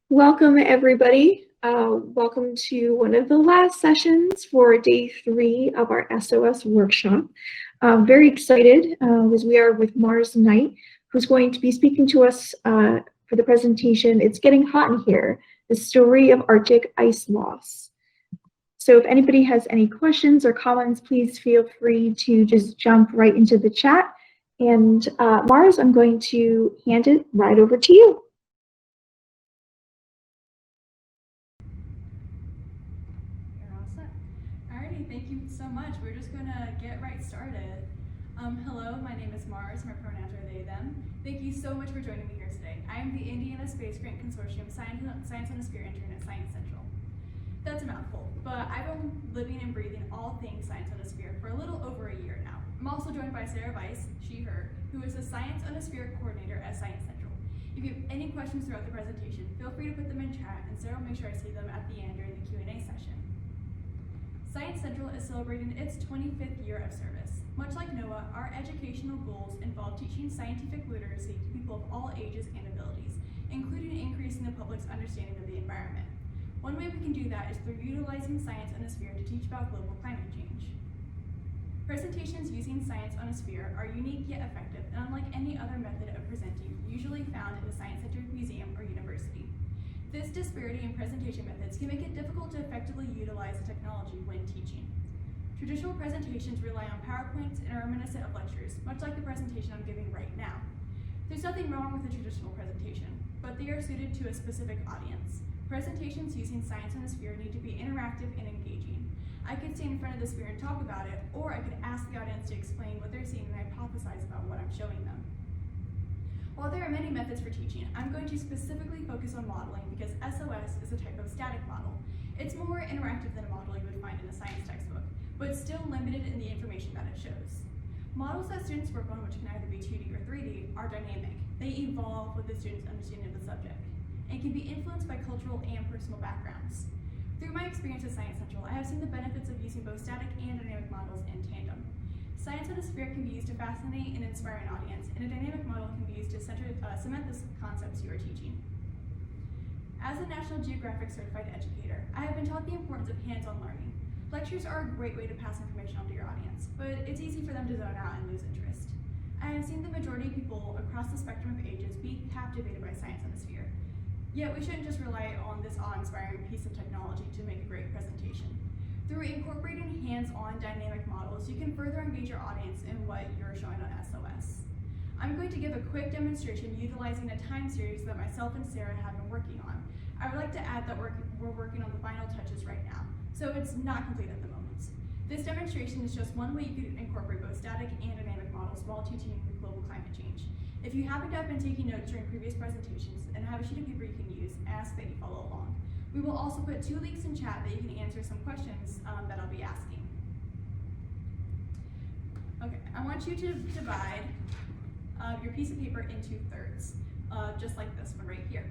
Welcome, everybody. Welcome to one of the last sessions for day 3 of our SOS workshop. Very excited as we are with Mars Knight, who's going to be speaking to us for the presentation, It's Getting Hot in Here, the story of Arctic ice loss. So if anybody has any questions or comments, please feel free to just jump right into the chat. And Mars, I'm going to hand it right over to you. Thank you so much. We're just gonna get right started. Hello, my name is Mars. My pronouns are they, them. Thank you so much for joining me here today. I am the Indiana Space Grant Consortium Science on a Sphere intern at Science Central. That's a mouthful, but I've been living and breathing all things Science on a Sphere for a little over a year now. I'm also joined by Sarah Vise, she, her, who is the Science on a Sphere coordinator at Science Central. If you have any questions throughout the presentation, feel free to put them in chat, and Sarah will make sure I see them at the end during the Q&A session. Science Central is celebrating its 25th year of service. Much like NOAA, our educational goals involve teaching scientific literacy to people of all ages and abilities, including increasing the public's understanding of the environment. One way we can do that is through utilizing Science on a Sphere to teach about global climate change. Presentations using Science on a Sphere are unique yet effective and unlike any other method of presenting usually found in a science-centered museum or university. This disparity in presentation methods can make it difficult to effectively utilize the technology when teaching. Traditional presentations rely on PowerPoints and are reminiscent of lectures, much like the presentation I'm giving right now. There's nothing wrong with a traditional presentation, but they are suited to a specific audience. Presentations using Science on a Sphere need to be interactive and engaging. I could stand in front of the sphere and talk about it, or I could ask the audience to explain what they're seeing and hypothesize about what I'm showing them. While there are many methods for teaching, I'm going to specifically focus on modeling because SOS is a type of static model. It's more interactive than a model you would find in a science textbook, but still limited in the information that it shows. Models that students work on, which can either be 2D or 3D, are dynamic. They evolve with the student's understanding of the subject and can be influenced by cultural and personal backgrounds. Through my experience at Science Central, I have seen the benefits of using both static and dynamic models in tandem. Science on a Sphere can be used to fascinate and inspire an audience, and a dynamic model can be used to cement the concepts you are teaching. As a National Geographic Certified Educator, I have been taught the importance of hands-on learning. Lectures are a great way to pass information on to your audience, but it's easy for them to zone out and lose interest. I have seen the majority of people across the spectrum of ages be captivated by Science on a Sphere. Yet we shouldn't just rely on this awe-inspiring piece of technology to make a great presentation. Through incorporating hands-on dynamic models, you can further engage your audience in what you're showing on SOS. I'm going to give a quick demonstration utilizing a time series that myself and Sarah have been working on. I would like to add that we're working on the final touches right now, so it's not complete at the moment. This demonstration is just one way you could incorporate both static and dynamic models while teaching global climate change. If you happen to have been taking notes during previous presentations and have a sheet of paper you can use, I ask that you follow along. We will also put 2 links in chat that you can answer some questions that I'll be asking. Okay, I want you to divide your piece of paper into thirds, just like this one right here.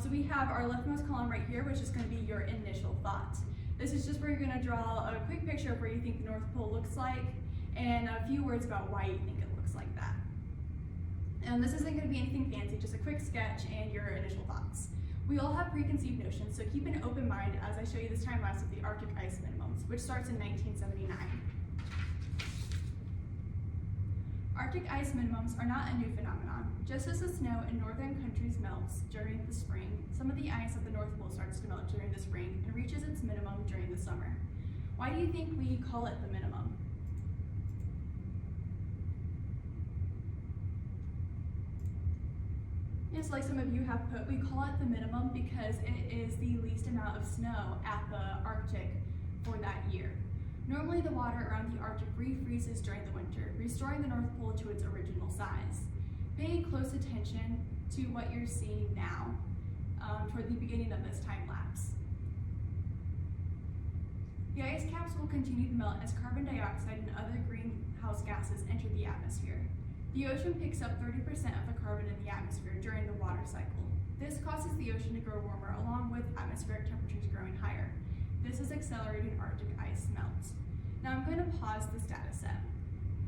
So we have our leftmost column right here, which is going to be your initial thought. This is just where you're going to draw a quick picture of where you think the North Pole looks like, and a few words about why you think it looks like that. And this isn't going to be anything fancy, just a quick sketch and your initial thoughts. We all have preconceived notions, so keep an open mind as I show you this time lapse of the Arctic ice minimums, which starts in 1979. Arctic ice minimums are not a new phenomenon. Just as the snow in northern countries melts during the spring, some of the ice at the North Pole starts to melt during the spring and reaches its minimum during the summer. Why do you think we call it the minimum? Yes, like some of you have put, we call it the minimum because it is the least amount of snow at the Arctic for that year. Normally the water around the Arctic refreezes during the winter, restoring the North Pole to its original size. Pay close attention to what you're seeing now toward the beginning of this time lapse. The ice caps will continue to melt as carbon dioxide and other greenhouse gases enter the atmosphere. The ocean picks up 30% of the carbon in the atmosphere during the water cycle. This causes the ocean to grow warmer along with atmospheric temperatures growing higher. This is accelerating Arctic ice melt. Now I'm going to pause this data set.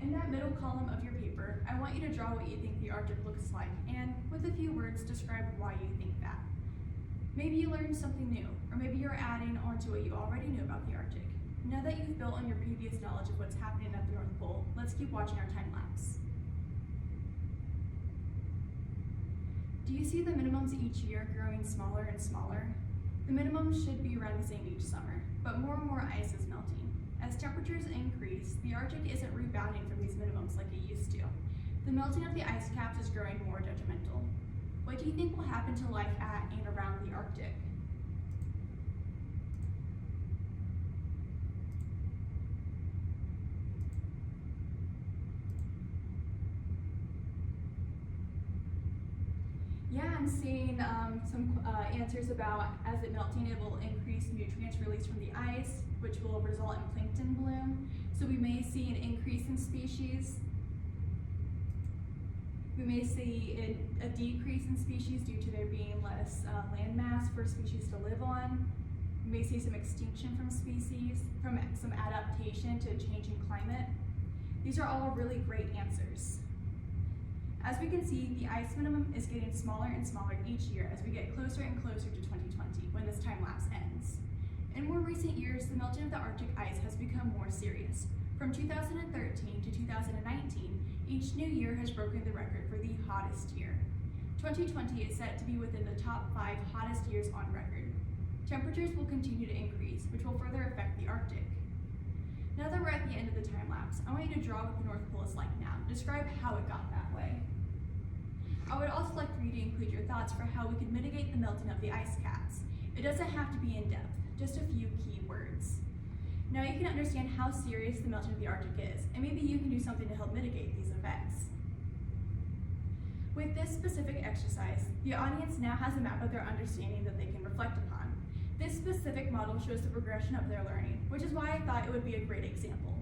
In that middle column of your paper, I want you to draw what you think the Arctic looks like and, with a few words, describe why you think that. Maybe you learned something new, or maybe you're adding on to what you already knew about the Arctic. Now that you've built on your previous knowledge of what's happening at the North Pole, let's keep watching our time lapse. Do you see the minimums each year growing smaller and smaller? The minimums should be around the same each summer, but more and more ice is melting. As temperatures increase, the Arctic isn't rebounding from these minimums like it used to. The melting of the ice caps is growing more detrimental. What do you think will happen to life at and around the Arctic? Yeah, I'm seeing some answers about as it melting, it will increase nutrients released from the ice, which will result in plankton bloom. So we may see an increase in species. We may see a decrease in species due to there being less land mass for species to live on. We may see some extinction from species, from some adaptation to changing climate. These are all really great answers. As we can see, the ice minimum is getting smaller and smaller each year as we get closer and closer to 2020 when this time lapse ends. In more recent years, the melting of the Arctic ice has become more serious. From 2013 to 2019, each new year has broken the record for the hottest year. 2020 is set to be within the top 5 hottest years on record. Temperatures will continue to increase, which will further affect the Arctic. Now that we're at the end of the time lapse, I want you to draw what the North Pole is like now. Describe how it got that way. I would also like for you to include your thoughts for how we could mitigate the melting of the ice caps. It doesn't have to be in depth, just a few key words. Now you can understand how serious the melting of the Arctic is, and maybe you can do something to help mitigate these effects. With this specific exercise, the audience now has a map of their understanding that they can reflect upon. This specific model shows the progression of their learning, which is why I thought it would be a great example.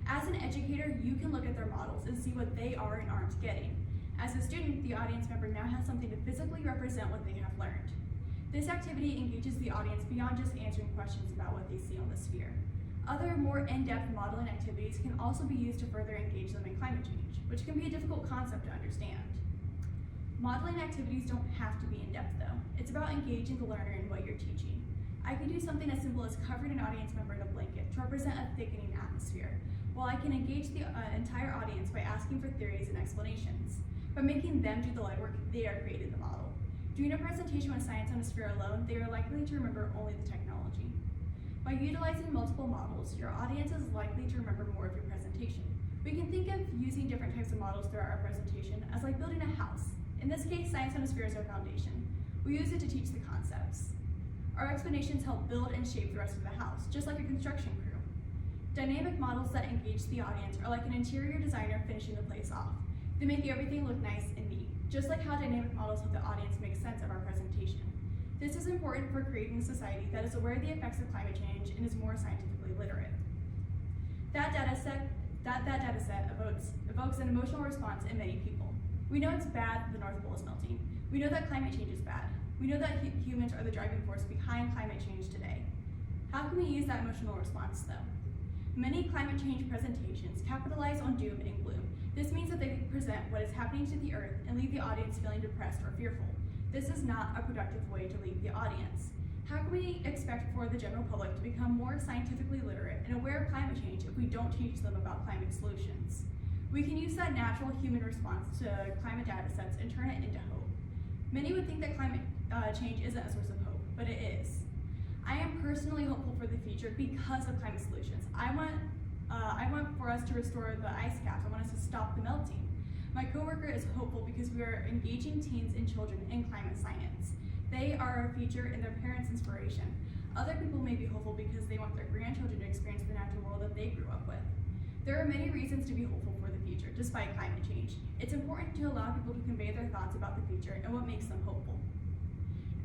As an educator, you can look at their models and see what they are and aren't getting. As a student, the audience member now has something to physically represent what they have learned. This activity engages the audience beyond just answering questions about what they see on the sphere. Other, more in-depth modeling activities can also be used to further engage them in climate change, which can be a difficult concept to understand. Modeling activities don't have to be in-depth though. It's about engaging the learner in what you're teaching. I can do something as simple as covering an audience member in a blanket to represent a thickening atmosphere, while I can engage the entire audience by asking for theories and explanations. By making them do the legwork, they are creating the model. Doing a presentation with science on a sphere alone, they are likely to remember only the technology. By utilizing multiple models, your audience is likely to remember more of your presentation. We can think of using different types of models throughout our presentation as like building a house. In this case, science on a sphere is our foundation. We use it to teach the concepts. Our explanations help build and shape the rest of the house, just like a construction crew. Dynamic models that engage the audience are like an interior designer finishing the place off. They make everything look nice and neat, just like how dynamic models help the audience make sense of our presentation. This is important for creating a society that is aware of the effects of climate change and is more scientifically literate. That dataset evokes an emotional response in many people. We know it's bad that the North Pole is melting. We know that climate change is bad. We know that humans are the driving force behind climate change today. How can we use that emotional response though? Many climate change presentations capitalize on doom and gloom. This means that they present what is happening to the Earth and leave the audience feeling depressed or fearful. This is not a productive way to leave the audience. How can we expect for the general public to become more scientifically literate and aware of climate change if we don't teach them about climate solutions? We can use that natural human response to climate data sets and turn it into hope. Many would think that climate change isn't a source of hope, but it is. I am personally hopeful for the future because of climate solutions. I want for us to restore the ice caps. I want us to stop the melting. My coworker is hopeful because we are engaging teens and children in climate science. They are our future and their parents' inspiration. Other people may be hopeful because they want their grandchildren to experience the natural world that they grew up with. There are many reasons to be hopeful for the future, despite climate change. It's important to allow people to convey their thoughts about the future and what makes them hopeful.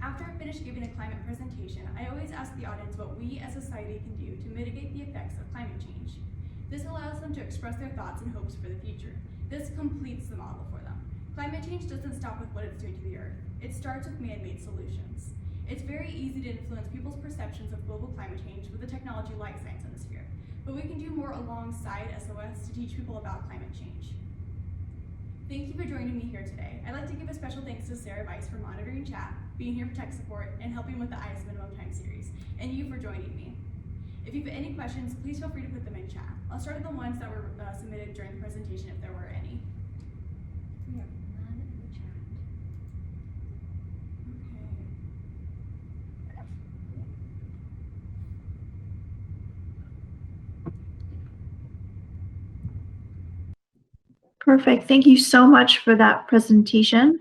After I finish giving a climate presentation, I always ask the audience what we as a society can do to mitigate the effects of climate change. This allows them to express their thoughts and hopes for the future. This completes the model for them. Climate change doesn't stop with what it's doing to the Earth. It starts with man-made solutions. It's very easy to influence people's perceptions of global climate change with a technology like Science on a Sphere, but we can do more alongside SOS to teach people about climate change. Thank you for joining me here today. I'd like to give a special thanks to Sarah Vise for monitoring chat, being here for tech support, and helping with the ICE minimum time series, and you for joining me. If you have any questions, please feel free to put them in chat. I'll start with the ones that were submitted during the presentation if there were any. We have none in the chat. Perfect. Thank you so much for that presentation.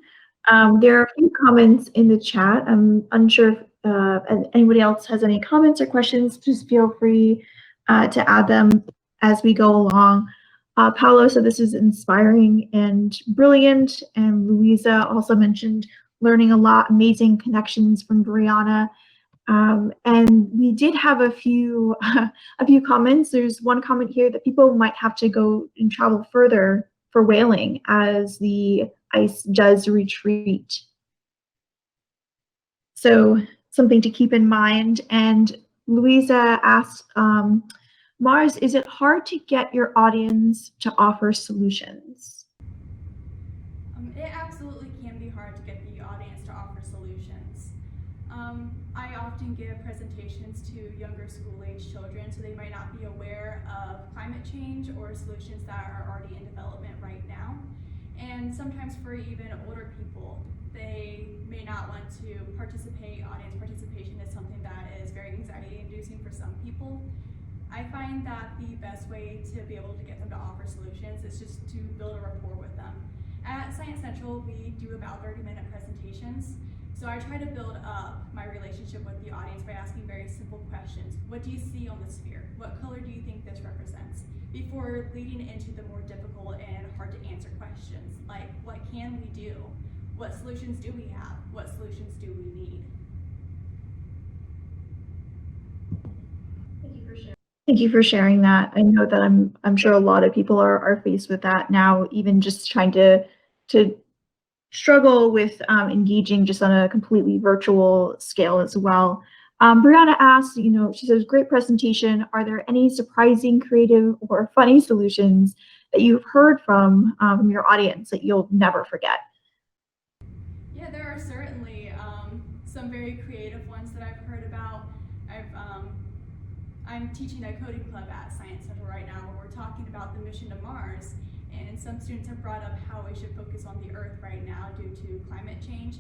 There are a few comments in the chat. I'm unsure if anybody else has any comments or questions. Just feel free to add them as we go along. Paolo said this is inspiring and brilliant, and Louisa also mentioned learning a lot, amazing connections from Brianna. And we did have a few comments. There's one comment here that people might have to go and travel further for whaling as the ice does retreat. So something to keep in mind. And Louisa asked, Mars, is it hard to get your audience to offer solutions? It absolutely can be hard to get the audience to offer solutions. I often give presentations to younger school-age children, so they might not be aware of climate change or solutions that are already in development right now. And sometimes for even older people, they may not want to participate. Audience participation is something that is very anxiety-inducing for some people. I find that the best way to be able to get them to offer solutions is just to build a rapport with them. At Science Central, we do about 30-minute presentations. So I try to build up my relationship with the audience by asking very simple questions. What do you see on the sphere? What color do you think this represents? Before leading into the more difficult and hard to answer questions, like what can we do? What solutions do we have? What solutions do we need? Thank you for sharing that. I know that I'm sure a lot of people are faced with that now, even just trying to struggle with engaging just on a completely virtual scale as well. Brianna asked, she says, great presentation. Are there any surprising, creative, or funny solutions that you've heard from your audience that you'll never forget? Yeah, there are certainly some very creative ones that I've heard about. I'm teaching a coding club at Science Central right now where we're talking about the mission to Mars, and some students have brought up how we should focus on the Earth right now due to climate change,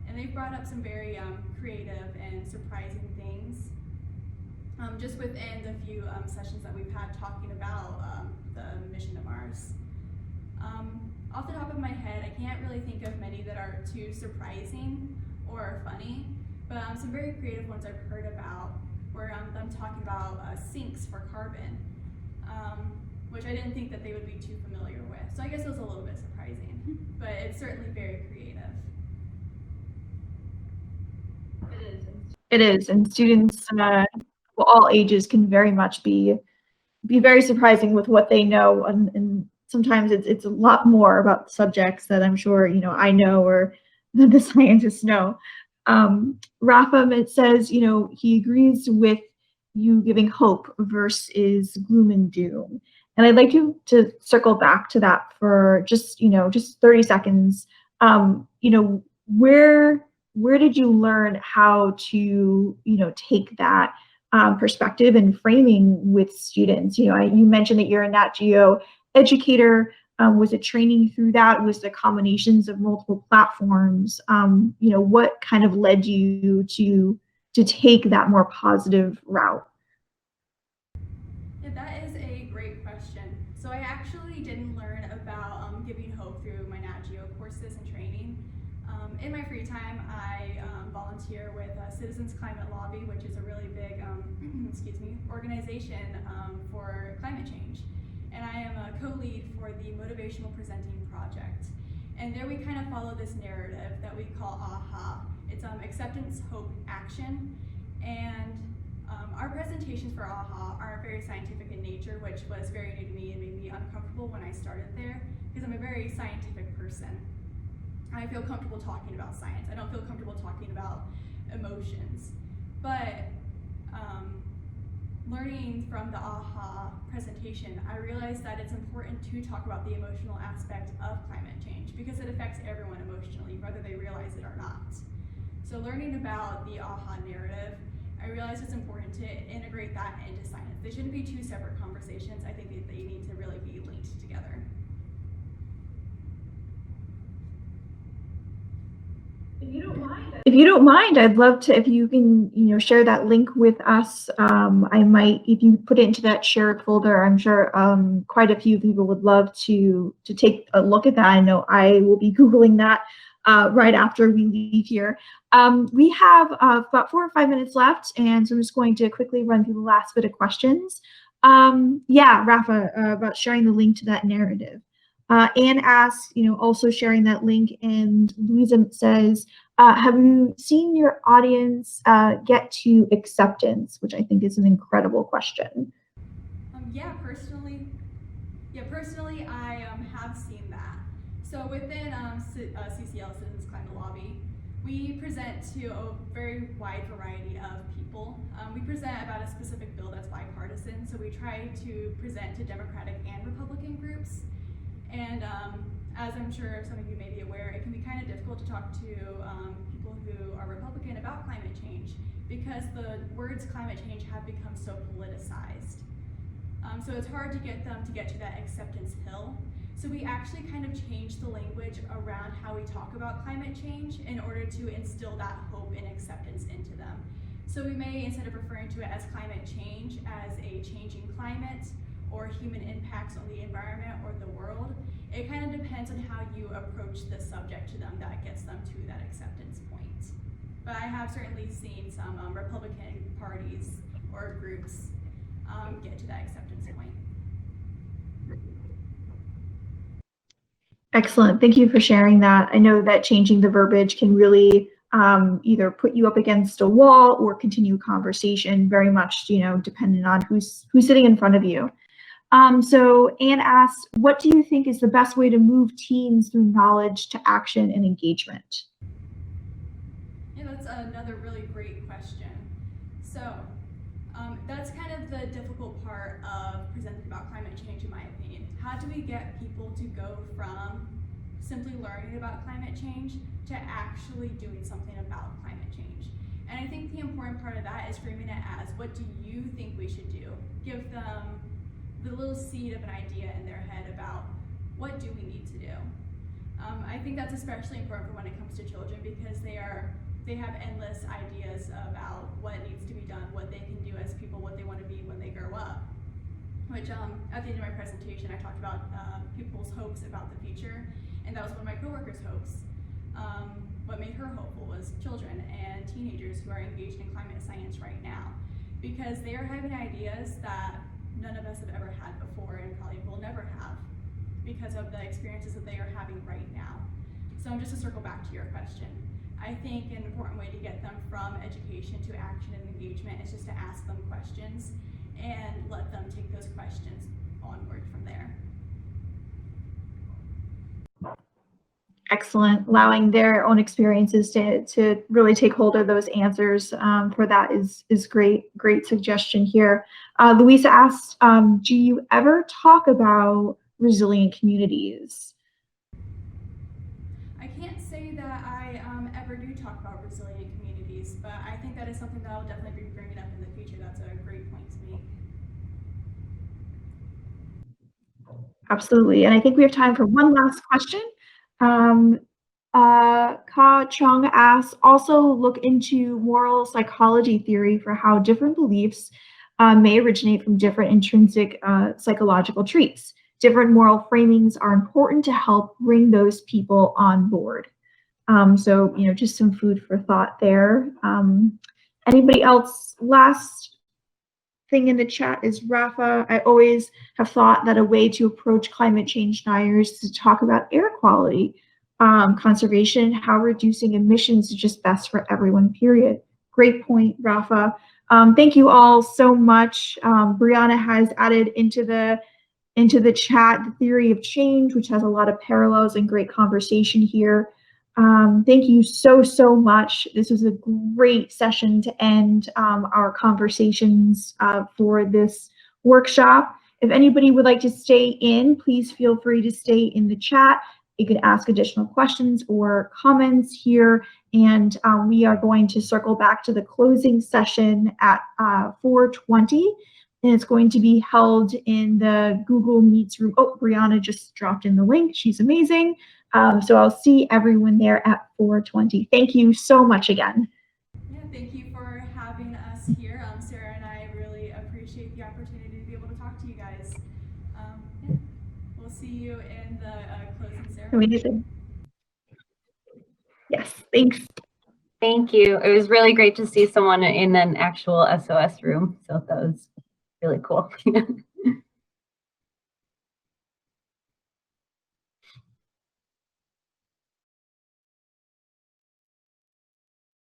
and they've brought up some very creative and surprising things. Just within the few sessions that we've had talking about the mission to Mars. Off the top of my head, I can't really think of many that are too surprising or funny, but some very creative ones I've heard about where I'm talking about sinks for carbon, which I didn't think that they would be too familiar with. So I guess it was a little bit surprising, but it's certainly very creative. It is, and students, all ages can very much be very surprising with what they know, and sometimes it's a lot more about subjects that I'm sure I know or that the scientists know. Rafa, it says, he agrees with you giving hope versus gloom and doom. And I'd like to circle back to that for just 30 seconds. Where did you learn how to, take that perspective and framing with students? You mentioned that you're a Nat Geo educator. Was it training through that? Was the combinations of multiple platforms? What kind of led you to take that more positive route? Yeah, that is a great question. So I actually didn't learn about giving hope through my Nat Geo courses and training. In my free time, I volunteer with Citizens Climate Lobby, which is a really big organization for climate change. And I am a co-lead for the Motivational Presenting Project. And there we kind of follow this narrative that we call AHA. It's acceptance, hope, action. And our presentations for AHA are very scientific in nature, which was very new to me and made me uncomfortable when I started there, because I'm a very scientific person. I feel comfortable talking about science. I don't feel comfortable talking about emotions. But learning from the AHA presentation, I realized that it's important to talk about the emotional aspect of climate change because it affects everyone emotionally, whether they realize it or not. So learning about the AHA narrative, I realize it's important to integrate that into science. They shouldn't be two separate conversations. I think that they need to really be linked together. If you don't mind, I'd love to, if you can, share that link with us. I might, if you put it into that shared folder, I'm sure quite a few people would love to take a look at that. I know I will be Googling that right after we leave here. We have about 4 or 5 minutes left, and so I'm just going to quickly run through the last bit of questions. Yeah, Rafa, about sharing the link to that narrative. Anne asks, also sharing that link, and Louisa says, have you seen your audience get to acceptance, which I think is an incredible question. Yeah, personally, I have seen that. So within CCL, Citizens Climate Lobby, we present to a very wide variety of people. We present about a specific bill that's bipartisan, so we try to present to Democratic and Republican groups. And as I'm sure some of you may be aware, it can be kind of difficult to talk to people who are Republican about climate change because the words climate change have become so politicized. So it's hard to get them to get to that acceptance hill. So we actually kind of changed the language around how we talk about climate change in order to instill that hope and acceptance into them. So we may, instead of referring to it as climate change, as a changing climate, or human impacts on the environment or the world. It kind of depends on how you approach the subject to them that gets them to that acceptance point. But I have certainly seen some Republican parties or groups get to that acceptance point. Excellent. Thank you for sharing that. I know that changing the verbiage can really either put you up against a wall or continue a conversation, very much, depending on who's sitting in front of you. So Anne asked, what do you think is the best way to move teams through knowledge to action and engagement? Yeah, that's another really great question. So that's kind of the difficult part of presenting about climate change, in my opinion. How do we get people to go from simply learning about climate change to actually doing something about climate change? And I think the important part of that is framing it as, what do you think we should do? Give them the little seed of an idea in their head about what do we need to do. I think that's especially important for when it comes to children because they have endless ideas about what needs to be done, what they can do as people, what they want to be when they grow up. Which at the end of my presentation, I talked about people's hopes about the future, and that was one of my coworkers' hopes. What made her hopeful was children and teenagers who are engaged in climate science right now, because they are having ideas that none of us have ever had before and probably will never have because of the experiences that they are having right now. So just to circle back to your question, I think an important way to get them from education to action and engagement is just to ask them questions and let them take those questions onward from there. Excellent. Allowing their own experiences to really take hold of those answers for that is great suggestion here. Louisa asks, do you ever talk about resilient communities? I can't say that I ever do talk about resilient communities, but I think that is something that I'll definitely be bringing up in the future. That's a great point to make. Absolutely. And I think we have time for one last question. Ka Chung asks, also look into moral psychology theory for how different beliefs may originate from different intrinsic psychological traits. Different moral framings are important to help bring those people on board. So, just some food for thought there. Anybody else? Last thing in the chat is Rafa. I always have thought that a way to approach climate change deniers is to talk about air quality, conservation, how reducing emissions is just best for everyone, period. Great point, Rafa. Thank you all so much. Brianna has added into the chat the theory of change, which has a lot of parallels and great conversation here. Thank you so much. This was a great session to end our conversations for this workshop. If anybody would like to stay in, please feel free to stay in the chat. You could ask additional questions or comments here, and we are going to circle back to the closing session at 4:20, and it's going to be held in the Google Meets room. Oh, Brianna just dropped in the link. She's amazing. So I'll see everyone there at 4:20. Thank you so much again. Yeah, thank you for having us here. Sarah and I really appreciate the opportunity to be able to talk to you guys. Yeah, we'll see you in the closing ceremony. Amazing. Yes, thanks. Thank you. It was really great to see someone in an actual SOS room. So that was really cool.